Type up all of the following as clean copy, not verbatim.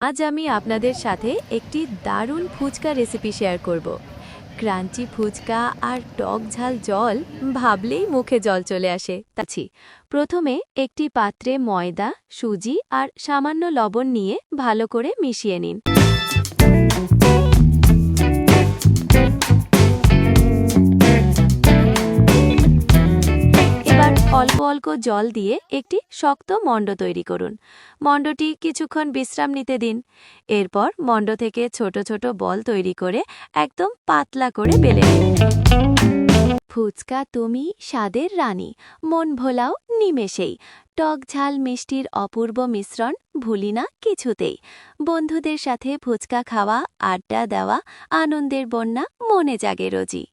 আজ আমি আপনাদের সাথে একটি দারুণ ফুচকা রেসিপি শেয়ার করব। ক্রাঞ্চি ফুচকা আর টক ঝাল জল ভাবলেই মুখে জল চলে আসে। প্রথমে একটি পাত্রে ময়দা, সুজি আর সামান্য লবণ নিয়ে ভালো করে মিশিয়ে নিন। অল্প অল্প জল দিয়ে একটি শক্ত মণ্ড তৈরি করুন। মণ্ডটি কিছুক্ষণ বিশ্রাম নিতে দিন। এরপর মণ্ড থেকে ছোট ছোট বল তৈরি করে একদম পাতলা করে বেলে নিন। ফুচকা তুমি স্বাদের রানী, মন ভোলাও নিমেষেই। টক ঝাল মিষ্টির অপূর্ব মিশ্রণ ভুলি না কিছুতেই। বন্ধুদের সাথে ফুচকা খাওয়া, আড্ডা দেওয়া, আনন্দের বন্যা মনে জাগে রোজই।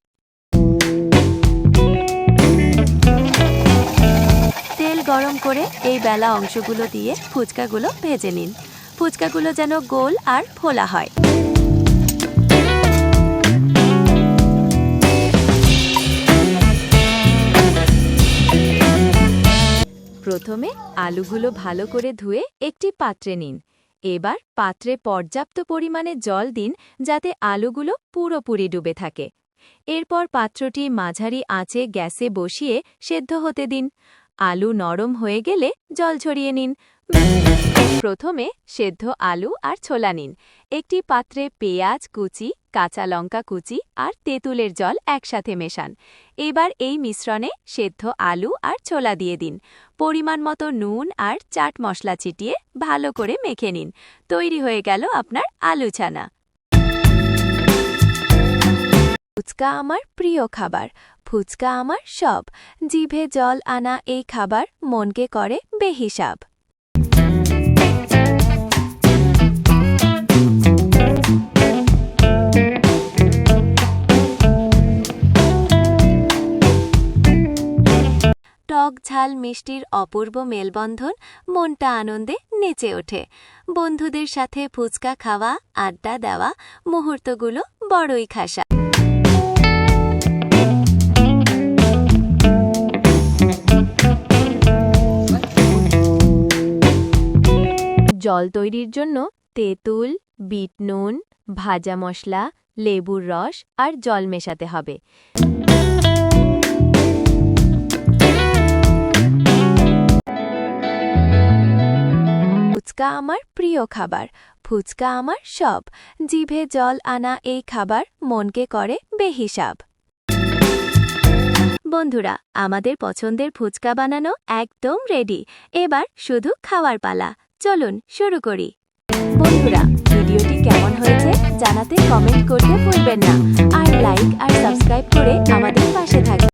তেল গরম করে এই বেলা অংশগুলো দিয়ে ফুচকাগুলো ভেজে নিন। ফুচকাগুলো যেন গোল আর ফোলা হয়। প্রথমে আলুগুলো ভালো করে ধুয়ে একটি পাত্রে নিন। এবার পাত্রে পর্যাপ্ত পরিমাণে জল দিন যাতে আলুগুলো পুরোপুরি ডুবে থাকে। এরপর পাত্রটি মাঝারি আঁচে গ্যাসে বসিয়ে সেদ্ধ হতে দিন। আলু নরম হয়ে গেলে জল ছড়িয়ে নিন। প্রথমে সেদ্ধ আলু আর ছোলা নিন। একটি পাত্রে পেঁয়াজ কুচি, কাঁচা লঙ্কা কুচি আর তেঁতুলের জল একসাথে মেশান। এবার এই মিশ্রণে সেদ্ধ আলু আর ছোলা দিয়ে দিন। পরিমাণ মতো নুন আর চাট মশলা ছিটিয়ে ভালো করে মেখে নিন। তৈরি হয়ে গেল আপনার আলু ছানা। ফুচকা আমার প্রিয় খাবার, ফুচকা আমার সব। জিভে জল আনা এই খাবার মনকে করে বেহিসাব। টক ঝাল মিষ্টির অপূর্ব মেলবন্ধন মনটা আনন্দে নেচে ওঠে। বন্ধুদের সাথে ফুচকা খাওয়া, আড্ডা দেওয়া মুহূর্তগুলো বড়ই খাসা। জল তৈরির জন্য তেঁতুল, বিট নুন, ভাজা মশলা, লেবুর রস আর জল মেশাতে হবে। ফুচকা আমার প্রিয় খাবার, ফুচকা আমার সব। জিভে জল আনা এই খাবার মনকে করে বেহিসাব। বন্ধুরা, আমাদের পছন্দের ফুচকা বানানো একদম রেডি। এবার শুধু খাওয়ার পালা। চলুন শুরু করি। বন্ধুরা, ভিডিওটি কেমন হয়েছে জানাতে কমেন্ট করতে ভুলবেন না। আর লাইক আর সাবস্ক্রাইব করে আমাদের পাশে থাকবেন।